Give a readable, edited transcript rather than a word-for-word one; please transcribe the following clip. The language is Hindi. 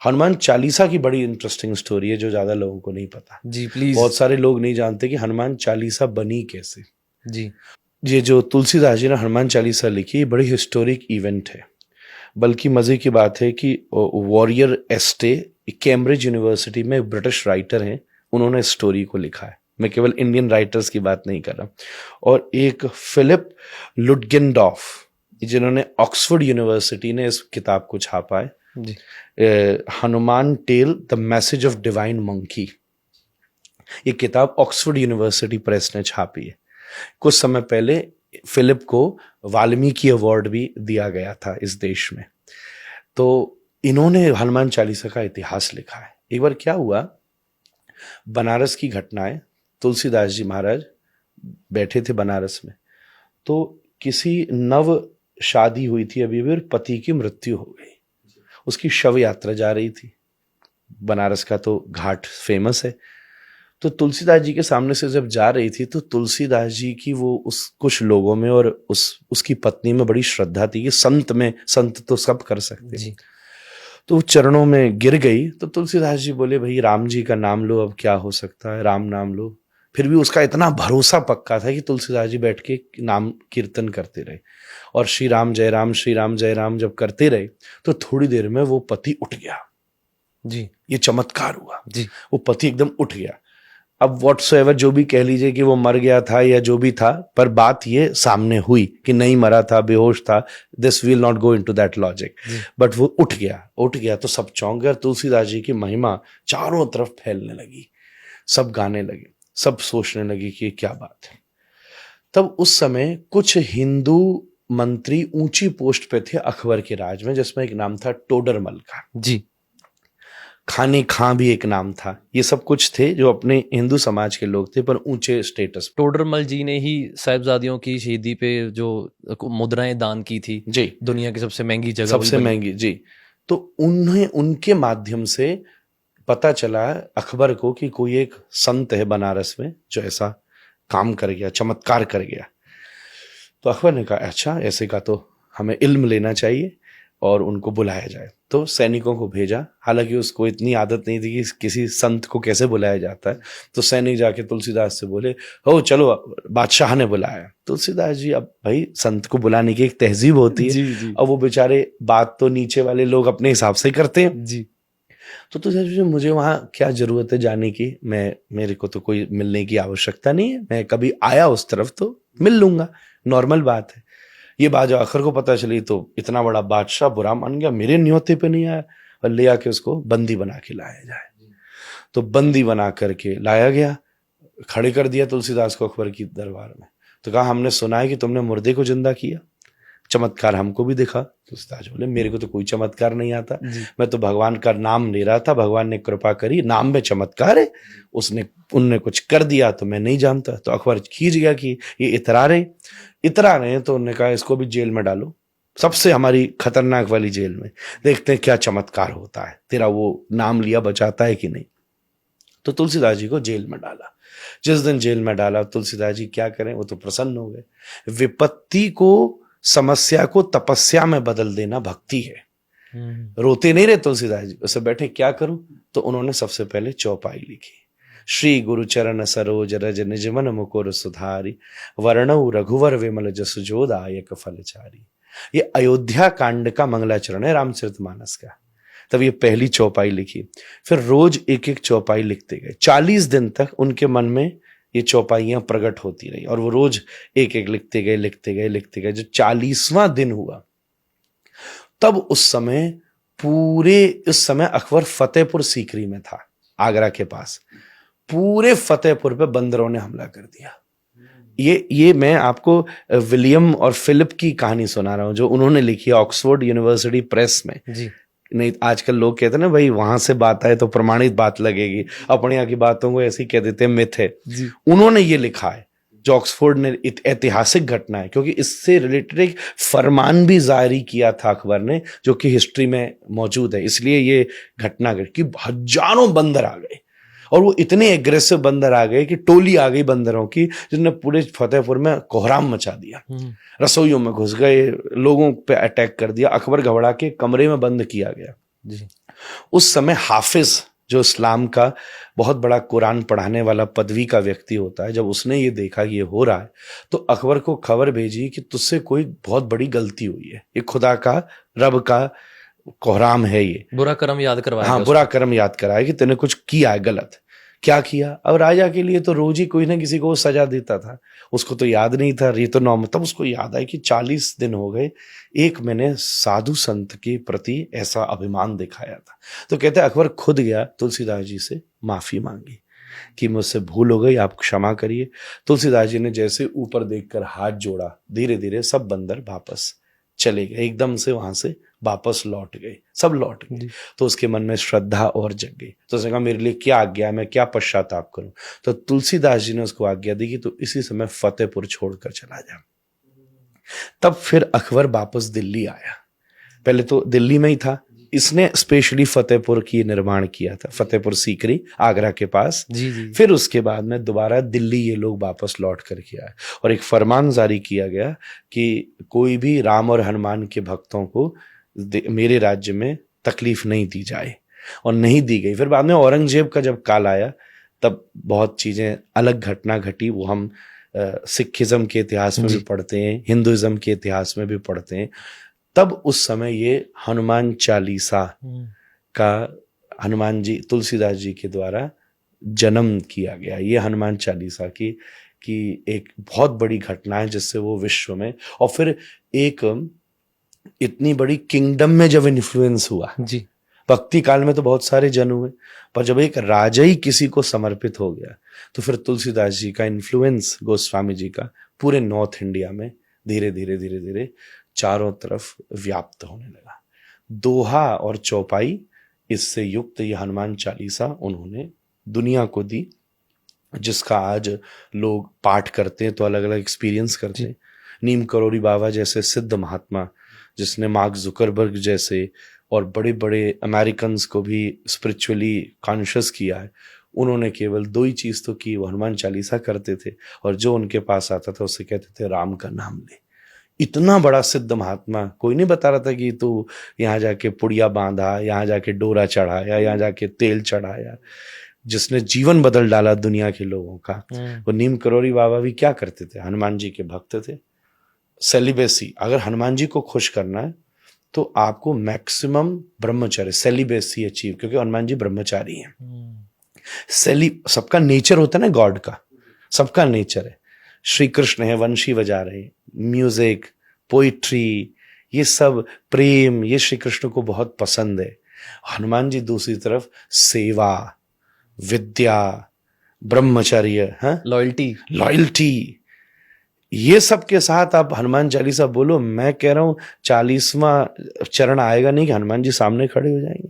हनुमान चालीसा की बड़ी इंटरेस्टिंग स्टोरी है जो ज्यादा लोगों को नहीं पता। जी प्लीज। बहुत सारे लोग नहीं जानते कि हनुमान चालीसा बनी कैसे। जी ये जो तुलसीदास जी ने हनुमान चालीसा लिखी, ये बड़ी हिस्टोरिक इवेंट है। बल्कि मजे की बात है कि वॉरियर एस्टे कैम्ब्रिज यूनिवर्सिटी में एक ब्रिटिश राइटर हैं, उन्होंने इस स्टोरी को लिखा है। मैं केवल इंडियन राइटर्स की बात नहीं कर रहा। और एक फिलिप लुटगेनडॉर्फ, जिन्होंने ऑक्सफोर्ड यूनिवर्सिटी ने इस किताब को छापा है, जी Hanuman tale the message of divine monkey. ये किताब ऑक्सफोर्ड यूनिवर्सिटी प्रेस ने छापी है। कुछ समय पहले फिलिप को वाल्मीकि अवार्ड भी दिया गया था इस देश में। तो इन्होंने हनुमान चालीसा का इतिहास लिखा है। एक बार क्या हुआ, बनारस की घटनाएं, तुलसीदास जी महाराज बैठे थे बनारस में, तो किसी नव शादी हुई थी अभी भी और पति की मृत्यु हो गई। उसकी शव यात्रा जा रही थी। बनारस का तो घाट फेमस है। तो तुलसीदास जी के सामने से जब जा रही थी तो तुलसीदास जी की वो उस कुछ लोगों में और उसकी पत्नी में बड़ी श्रद्धा थी कि संत तो सब कर सकते हैं। तो वो चरणों में गिर गई। तो तुलसीदास जी बोले, भाई राम जी का नाम लो, अब क्या हो सकता है, राम नाम लो। फिर भी उसका इतना भरोसा पक्का था कि तुलसीदास जी बैठ के नाम कीर्तन करते रहे और श्री राम जय राम जब करते रहे तो थोड़ी देर में वो पति उठ गया। जी ये चमत्कार हुआ जी। वो पति एकदम उठ गया। अब व्हाटसोएवर जो भी कह लीजिए कि वो मर गया था या जो भी था, पर बात ये सामने हुई कि नहीं मरा था, बेहोश था। This will not go into that logic, but वो उठ गया तो सब चौंक गए। तुलसीदास जी की महिमा चारों तरफ फैलने लगी, सब गाने लगे, सब सोचने लगे कि क्या बात है। तब उस समय कुछ हिंदू मंत्री ऊंची पोस्ट पे थे अकबर के राज में, जिसमें एक नाम था टोडरमल का। जी। खाने खां भी एक नाम था। ये सब कुछ थे जो अपने हिंदू समाज के लोग थे पर ऊंचे स्टेटस। टोडरमल जी ने ही साहिबजादियों की शहीदी पे जो मुद्राएं दान की थी जी, दुनिया की सबसे महंगी जगह, सबसे महंगी। जी, तो उन्हें उनके माध्यम से पता चला अकबर को कि कोई एक संत है बनारस में जो ऐसा काम कर गया, चमत्कार कर गया। तो अकबर ने कहा, अच्छा ऐसे का तो हमें इल्म लेना चाहिए और उनको बुलाया जाए। तो सैनिकों को भेजा। हालांकि उसको इतनी आदत नहीं थी कि किसी संत को कैसे बुलाया जाता है। तो सैनिक जाके तुलसीदास से बोले, हो चलो बादशाह ने बुलाया। तुलसीदास जी, अब भाई संत को बुलाने की एक तहजीब होती है। जी जी। और वो बेचारे बात तो नीचे वाले लोग अपने हिसाब से करते हैं। जी। तो तुलसीदास जी, मुझे वहां क्या जरूरत है जाने की, मेरे को तो कोई मिलने की आवश्यकता नहीं है, मैं कभी आया उस तरफ तो मिल लूंगा, नॉर्मल बात है। ये बात जब आखिर को पता चली तो इतना बड़ा बादशाह बुरा मान गया, मेरे न्योते पे नहीं आया, और ले आके उसको बंदी बना के लाया जाए। तो बंदी बना करके लाया गया, खड़े कर दिया तुलसीदास को अकबर की दरबार में। तो कहा, हमने सुना है कि तुमने मुर्दे को जिंदा किया, चमत्कार हमको भी दिखा। तुलसीदास बोले, मेरे को तो कोई चमत्कार नहीं आता, मैं तो भगवान का नाम ले रहा था, भगवान ने कृपा करी, नाम में चमत्कार है, उनने कुछ कर दिया तो मैं नहीं जानता। तो अकबर खींच गया कि ये इतरा रहे तो उन्होंने कहा, इसको भी जेल में डालो, सबसे हमारी खतरनाक वाली जेल में, देखते हैं क्या चमत्कार होता है, तेरा वो नाम लिया बचाता है कि नहीं। तो तुलसीदास जी को जेल में डाला। जिस दिन जेल में डाला, तुलसीदास जी क्या करें, वो तो प्रसन्न हो गए। विपत्ति को, समस्या को तपस्या में बदल देना भक्ति है। रोते नहीं रहे तुलसीदास जी, उसे बैठे क्या करूं, तो उन्होंने सबसे पहले चौपाई लिखी, श्री गुरु चरण सरोज रज निज मन मुकुर सुधारी, वर्णौ रघुवर विमल जसु जो दायक फलचारी। ये अयोध्या कांड का मंगलाचरण है, रामचरितमानस का। तब ये पहली चौपाई लिखी। फिर रोज एक एक चौपाई लिखते गए। 40 दिन तक उनके मन में ये चौपाइयां प्रकट होती रही और वो रोज एक एक लिखते गए। जो 40वां दिन हुआ, तब उस समय अकबर फतेहपुर सीकरी में था, आगरा के पास। पूरे फतेहपुर पे बंदरों ने हमला कर दिया। ये मैं आपको विलियम और फिलिप की कहानी सुना रहा हूं, जो उन्होंने लिखी है ऑक्सफोर्ड यूनिवर्सिटी प्रेस में। जी। नहीं, आजकल लोग कहते हैं ना, भाई वहां से बात आए तो प्रमाणित बात लगेगी, अपने यहाँ की बातों को ऐसी कह देते हैं मिथ है। उन्होंने ये लिखा है, जो ऑक्सफोर्ड ने, ऐतिहासिक घटना है, क्योंकि इससे रिलेटेड एक फरमान भी जारी किया था अकबर ने, जो कि हिस्ट्री में मौजूद है। इसलिए ये घटना घटी कि हजारों बंदर आ गए, और वो इतने एग्रेसिव बंदर आ गए कि टोली आ गई बंदरों की, जिसने पूरे फतेहपुर में कोहराम मचा दिया। रसोइयों में घुस गए, लोगों पे अटैक कर दिया। अकबर घबरा के कमरे में बंद किया गया। जी उस समय हाफिज जो इस्लाम का बहुत बड़ा कुरान पढ़ाने वाला पदवी का व्यक्ति होता है, जब उसने ये देखा कि ये हो रहा है तो अकबर को खबर भेजी कि तुझसे कोई बहुत बड़ी गलती हुई है, ये खुदा का, रब का कोहराम है ये। बुरा कर्म याद करवाया हाँ, गया बुरा कर्म याद कराया कि तूने कुछ किया है गलत। क्या किया? अब राजा के लिए तो रोज ही कोई ना किसी को वो सजा देता था, उसको तो याद नहीं था, ये तो नॉर्मल। तब उसको याद आया कि 40 दिन हो गए, एक मैंने साधु संत के प्रति ऐसा अभिमान दिखाया था। तो कहते हैं अकबर खुद गया तुलसीदास जी से माफी मांगी कि मुझसे भूल हो गई, आप क्षमा करिए। तुलसीदास जी ने जैसे ऊपर देखकर हाथ जोड़ा, धीरे धीरे सब बंदर वापस चले गए, एकदम से वहां से वापस लौट गए, सब लौट गए। तो उसके मन में श्रद्धा और जग गई, तो उसने कहा मेरे लिए क्या आज्ञा है, मैं क्या पश्चाताप करूं। तो तुलसीदास जी ने उसको आज्ञा दी कि तू इसी समय फतेहपुर छोड़कर चला जा। तब फिर अकबर वापस दिल्ली आया, पहले तो दिल्ली में ही था, इसने स्पेशली फतेहपुर की निर्माण किया था, फतेहपुर सीकरी आगरा के पास। जी फिर उसके बाद में दोबारा दिल्ली ये लोग वापस लौट करके आए और एक फरमान जारी किया गया कि कोई भी राम और हनुमान के भक्तों को मेरे राज्य में तकलीफ नहीं दी जाए, और नहीं दी गई। फिर बाद में औरंगजेब का जब काल आया तब बहुत चीजें अलग घटना घटी, वो हम सिखिज्म के इतिहास में भी पढ़ते हैं, हिंदुइज्म के इतिहास में भी पढ़ते हैं। तब उस समय ये हनुमान चालीसा का हनुमान जी तुलसीदास जी के द्वारा जन्म किया गया। ये हनुमान चालीसा की एक बहुत बड़ी घटना है जिससे वो विश्व में, और फिर एक इतनी बड़ी किंगडम में जब इन्फ्लुएंस हुआ जी। भक्ति काल में तो बहुत सारे जन हुए, पर जब एक राजा ही किसी को समर्पित हो गया तो फिर तुलसीदास जी का इन्फ्लुएंस, गोस्वामी जी का, पूरे नॉर्थ इंडिया में धीरे धीरे धीरे धीरे चारों तरफ व्याप्त होने लगा। दोहा और चौपाई इससे युक्त ये हनुमान चालीसा उन्होंने दुनिया को दी, जिसका आज लोग पाठ करते हैं तो अलग अलग एक्सपीरियंस करते हैं। नीम करोड़ी बाबा जैसे सिद्ध महात्मा, जिसने मार्क जुकरबर्ग जैसे और बड़े बड़े अमेरिकन्स को भी स्पिरिचुअली कॉन्शियस किया है, उन्होंने केवल 2 ही चीज तो की, वो हनुमान चालीसा करते थे और जो उनके पास आता था उससे कहते थे राम का नाम ले। इतना बड़ा सिद्ध महात्मा, कोई नहीं बता रहा था कि तू यहाँ जाके पुड़िया बांधा, यहाँ जाके डोरा चढ़ाया, यहाँ जाके तेल चढ़ाया। जिसने जीवन बदल डाला दुनिया के लोगों का, वो नीम करोड़ी बाबा भी क्या करते थे? हनुमान जी के भक्त थे। सेलिबेसी, अगर हनुमान जी को खुश करना है तो आपको मैक्सिमम ब्रह्मचर्य, सेलिबेसी अचीव, क्योंकि हनुमान जी ब्रह्मचारी हैं। सबका नेचर होता है ना, गॉड का सबका नेचर है। श्री कृष्ण है, वंशी बजा रहे, म्यूजिक, पोइट्री, ये सब प्रेम, ये श्री कृष्ण को बहुत पसंद है। हनुमान जी दूसरी तरफ सेवा, विद्या, ब्रह्मचर्य, लॉयल्टी, ये सब के साथ आप हनुमान चालीसा बोलो। मैं कह रहा हूं 40वां चरण आएगा नहीं कि हनुमान जी सामने खड़े हो जाएंगे।